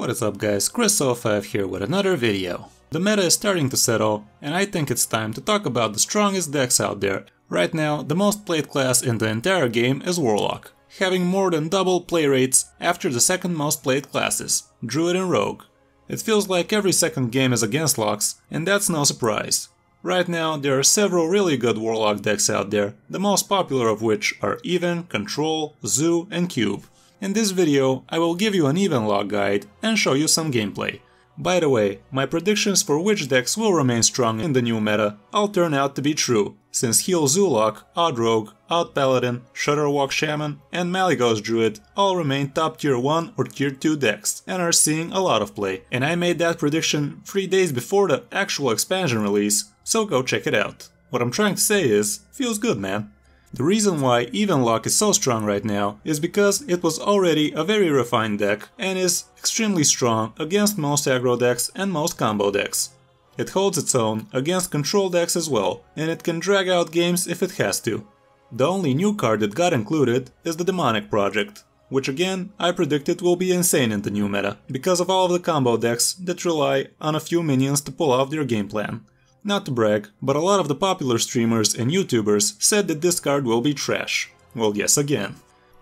What is up guys, Chris05 here with another video. The meta is starting to settle, and I think it's time to talk about the strongest decks out there. Right now, the most played class in the entire game is Warlock, having more than double play rates after the second most played classes, Druid and Rogue. It feels like every second game is against locks, and that's no surprise. Right now, there are several really good Warlock decks out there, the most popular of which are Even, Control, Zoo and Cube. In this video, I will give you an Even lock guide and show you some gameplay. By the way, my predictions for which decks will remain strong in the new meta all turn out to be true, since Heal Zoo Lock, Odd Rogue, Odd Paladin, Shudderwalk Shaman and Maligos Druid all remain top tier 1 or tier 2 decks and are seeing a lot of play. And I made that prediction 3 days before the actual expansion release, so go check it out. What I'm trying to say is, feels good man. The reason why Even Lock is so strong right now is because it was already a very refined deck and is extremely strong against most aggro decks and most combo decks. It holds its own against control decks as well, and it can drag out games if it has to. The only new card that got included is the Demonic Project, which again I predicted will be insane in the new meta, because of all of the combo decks that rely on a few minions to pull off their game plan. Not to brag, but a lot of the popular streamers and YouTubers said that this card will be trash. Well, yes again.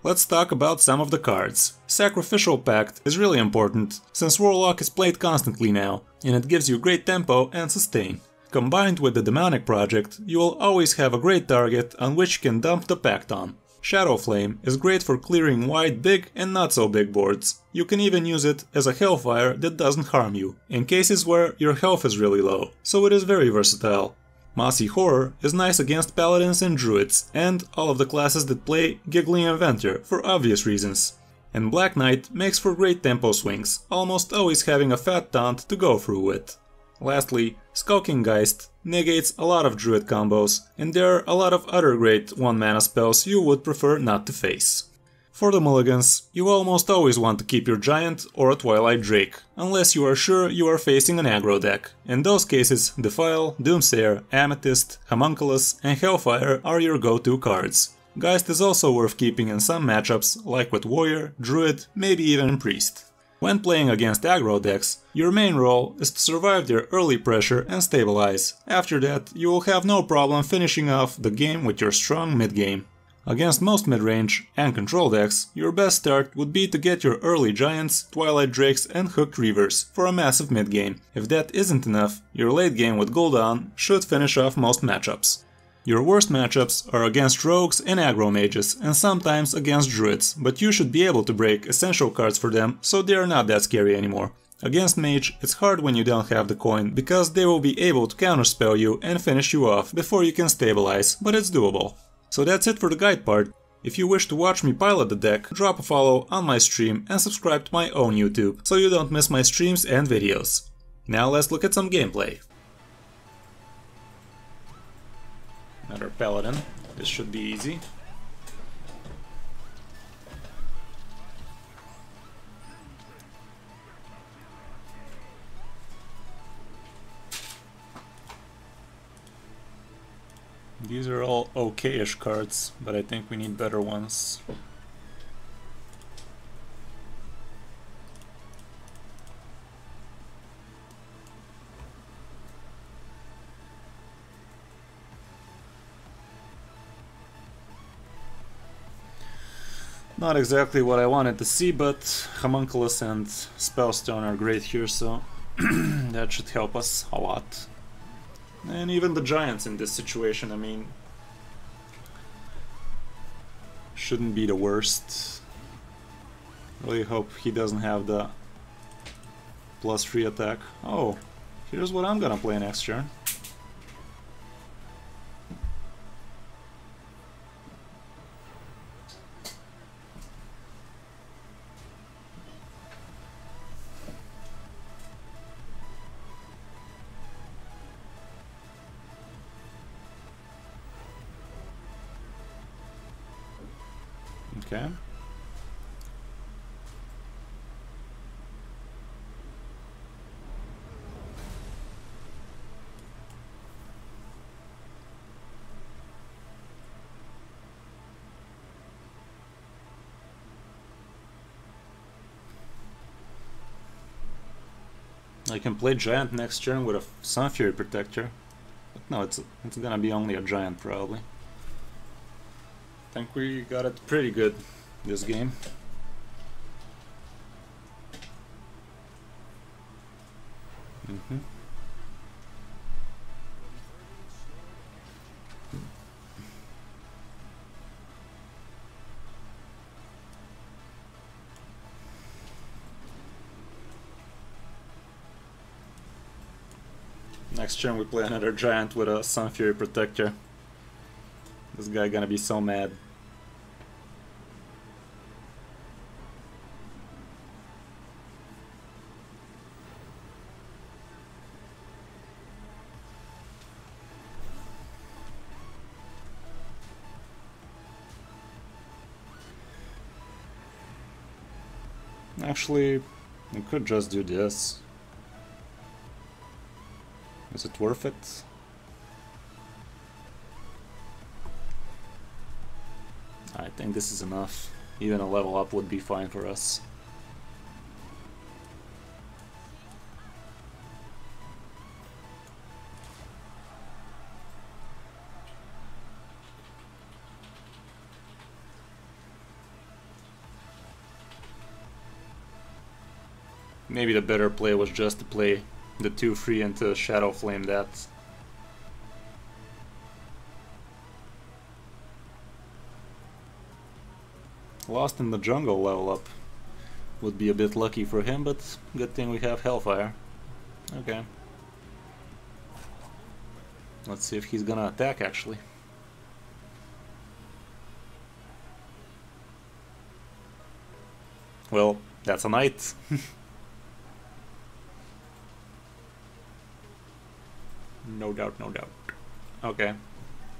Let's talk about some of the cards. Sacrificial Pact is really important, since Warlock is played constantly now, and it gives you great tempo and sustain. Combined with the Demonic Project, you will always have a great target on which you can dump the Pact on. Shadow Flame is great for clearing wide, big and not so big boards. You can even use it as a Hellfire that doesn't harm you, in cases where your health is really low, so it is very versatile. Mossy Horror is nice against Paladins and Druids, and all of the classes that play Giggly Inventor for obvious reasons. And Black Knight makes for great tempo swings, almost always having a fat taunt to go through with. Lastly, Skulking Geist negates a lot of Druid combos, and there are a lot of other great 1-mana spells you would prefer not to face. For the Mulligans, you almost always want to keep your Giant or a Twilight Drake, unless you are sure you are facing an aggro deck. In those cases, Defile, Doomsayer, Amethyst, Homunculus and Hellfire are your go-to cards. Geist is also worth keeping in some matchups, like with Warrior, Druid, maybe even Priest. When playing against aggro decks, your main role is to survive their early pressure and stabilize. After that, you will have no problem finishing off the game with your strong mid-game. Against most mid-range and control decks, your best start would be to get your early Giants, Twilight Drakes and Hooked Reavers for a massive mid-game. If that isn't enough, your late game with Gul'dan should finish off most matchups. Your worst matchups are against rogues and aggro mages, and sometimes against druids, but you should be able to break essential cards for them, so they are not that scary anymore. Against mage, it's hard when you don't have the coin, because they will be able to counterspell you and finish you off before you can stabilize, but it's doable. So that's it for the guide part. If you wish to watch me pilot the deck, drop a follow on my stream and subscribe to my own YouTube, so you don't miss my streams and videos. Now let's look at some gameplay. Another Paladin. This should be easy. These are all okay-ish cards, but I think we need better ones. Not exactly what I wanted to see, but Homunculus and Spellstone are great here, so that should help us a lot. And even the Giants in this situation, I mean, shouldn't be the worst. Really hope he doesn't have the +3 attack. Oh, here's what I'm gonna play next turn. Okay. I can play Giant next turn with a Sun Fury Protector. But no, it's gonna be only a Giant probably. I think we got it pretty good this game. Next turn we play another Giant with a Sun Fury Protector. This guy gonna be so mad. Actually, we could just do this. Is it worth it? I think this is enough. Even a level up would be fine for us. Maybe the better play was just to play the 2-3 into Shadow Flame that. Lost in the Jungle level up would be a bit lucky for him, but good thing we have Hellfire. Okay. Let's see if he's gonna attack actually. Well, that's a Knight. No doubt, no doubt. Okay.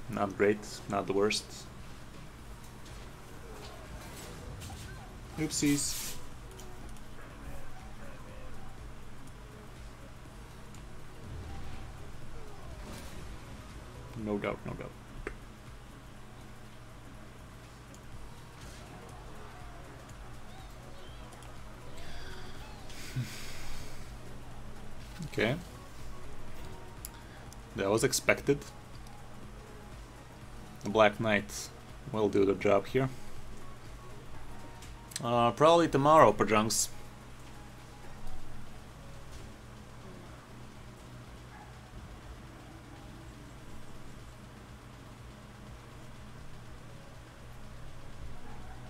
Not great, not the worst. Oopsies. No doubt, no doubt. Okay. That was expected. The Black Knight will do the job here. Probably tomorrow, Pajunks.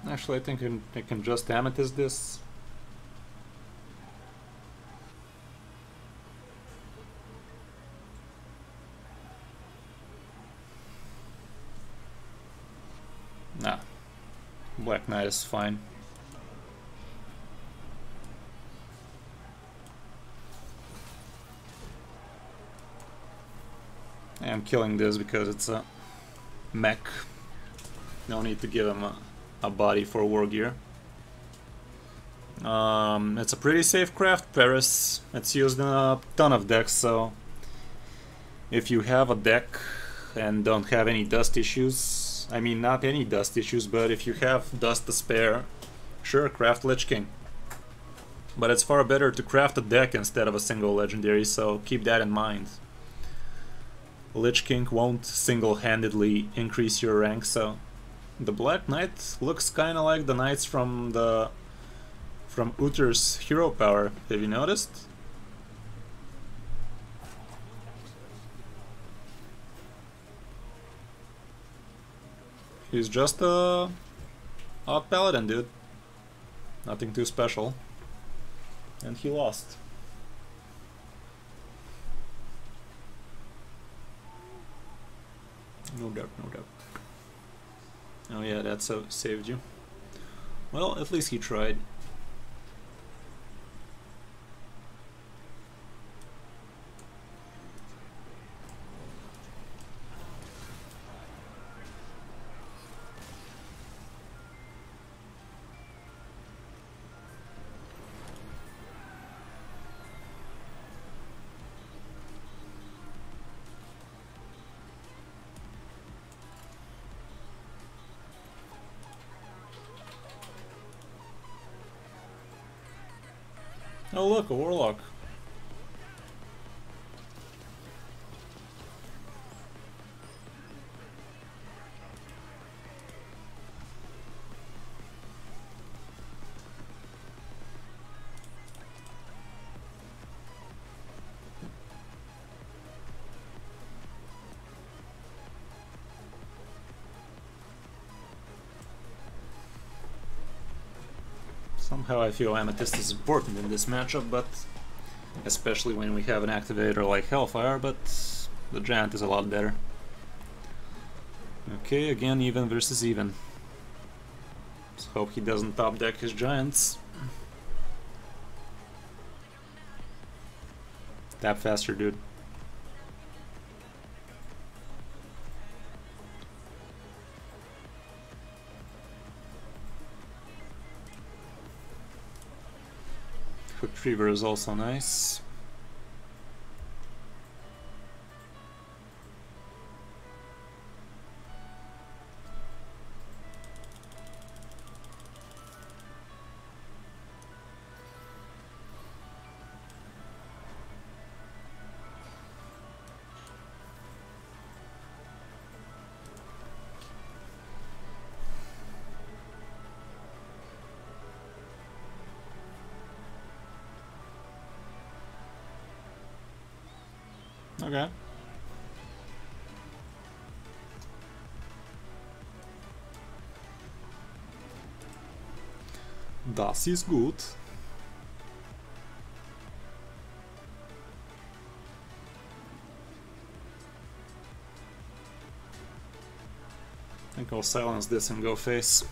Actually, I think I can just Amethyst this. Nah, Black Knight is fine. I'm killing this because it's a mech. No need to give him a body for war gear. It's a pretty safe craft, Paris. It's used in a ton of decks, so if you have a deck and don't have any dust issues, I mean not any dust issues, but if you have dust to spare, sure, craft Lich King. But it's far better to craft a deck instead of a single legendary, so keep that in mind. Lich King won't single-handedly increase your rank, so the Black Knight looks kinda like the knights from Uther's hero power. Have you noticed? He's just a odd paladin, dude. Nothing too special. And he lost. No doubt, no doubt. Oh yeah, that saved you. Well, at least he tried. Oh look, a Warlock. Somehow I feel Amethyst is important in this matchup, but especially when we have an activator like Hellfire, but the Giant is a lot better. Okay, again, even versus even. Let's hope he doesn't top deck his Giants. Tap faster, dude. Retriever is also nice. Okay. Das ist gut. I think I'll silence this and go face.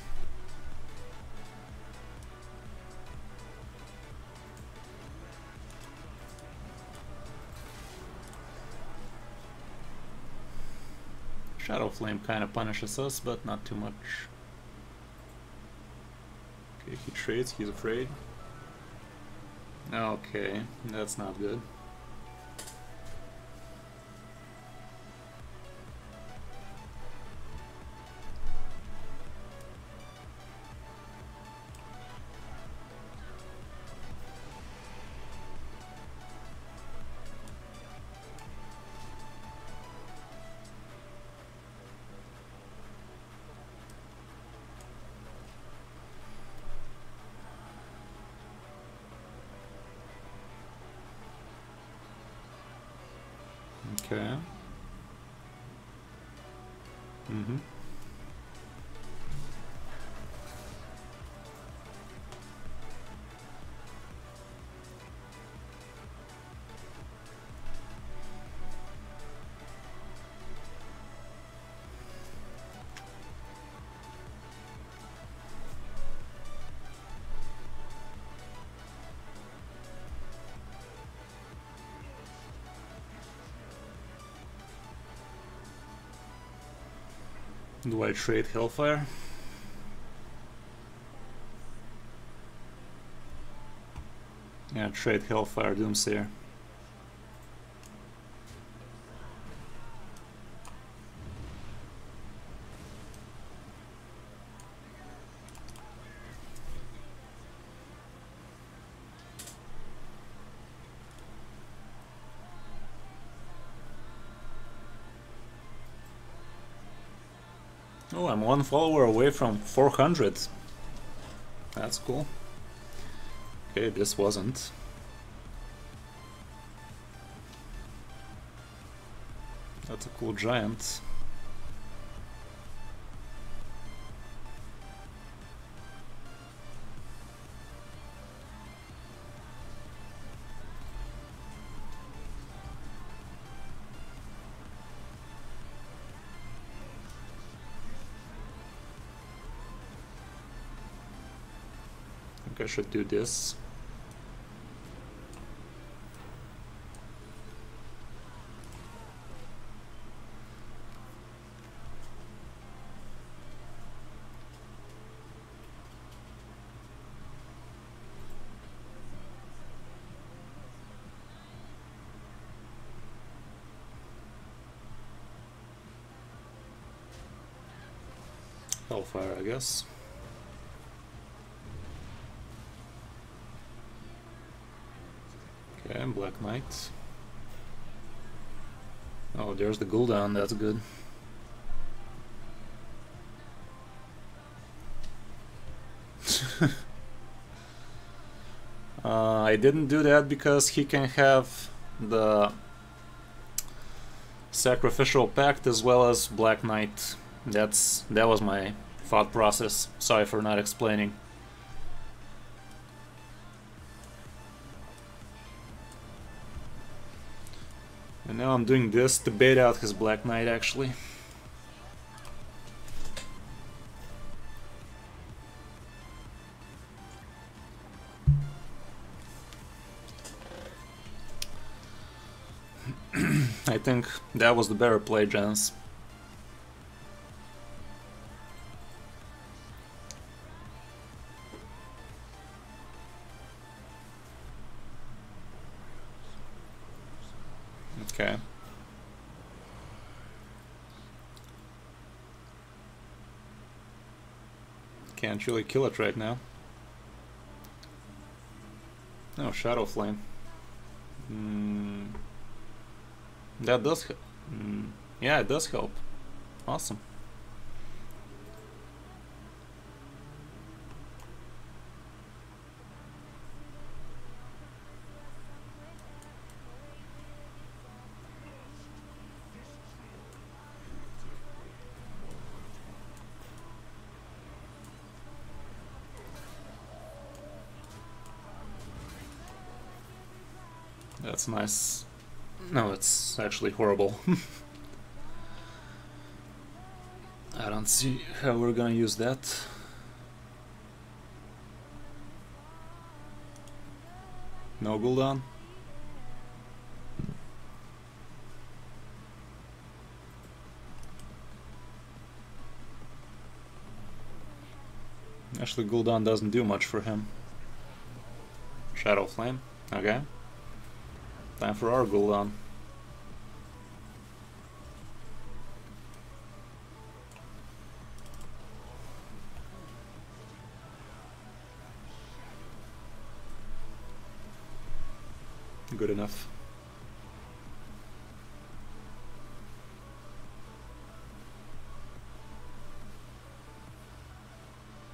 Shadow Flame kind of punishes us, but not too much. Okay, he trades, he's afraid. Okay, that's not good. Okay. Do I trade Hellfire? Yeah, trade Hellfire Doomsayer. Oh, I'm one follower away from 400. That's cool. Okay, this wasn't. That's a cool giant. I should do this. Hellfire, I guess. Okay, Black Knight. Oh, there's the Gul'dan, that's good. I didn't do that because he can have the Sacrificial Pact as well as Black Knight. That was my thought process. Sorry for not explaining. And now I'm doing this to bait out his Black Knight, actually. I think that was the better play, gents. Okay. Can't really kill it right now. Oh, Shadow Flame. That does help. Yeah, it does help. Awesome. That's nice. No, it's actually horrible. I don't see how we're gonna use that. No Gul'dan. Actually, Gul'dan doesn't do much for him. Shadow Flame, okay. Time for our Gul'dan. Good enough.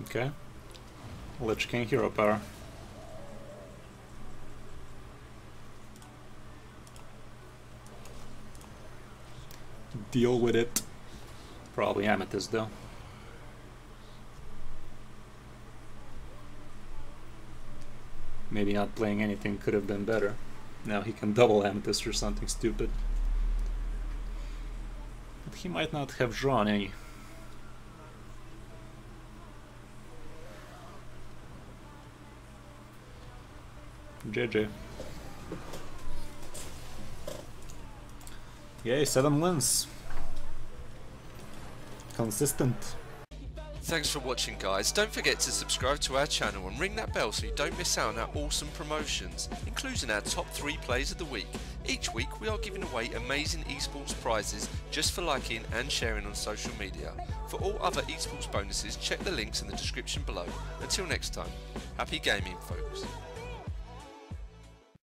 Okay. Lich King Hero Power. Deal with it. Probably Amethyst though. Maybe not playing anything could have been better. Now he can double Amethyst or something stupid. But he might not have drawn any. JJ. Yay, 7 wins. Consistent. Thanks for watching, guys. Don't forget to subscribe to our channel and ring that bell so you don't miss out on our awesome promotions, including our top 3 plays of the week. Each week we are giving away amazing esports prizes just for liking and sharing on social media. For all other esports bonuses, check the links in the description below. Until next time, happy gaming, folks.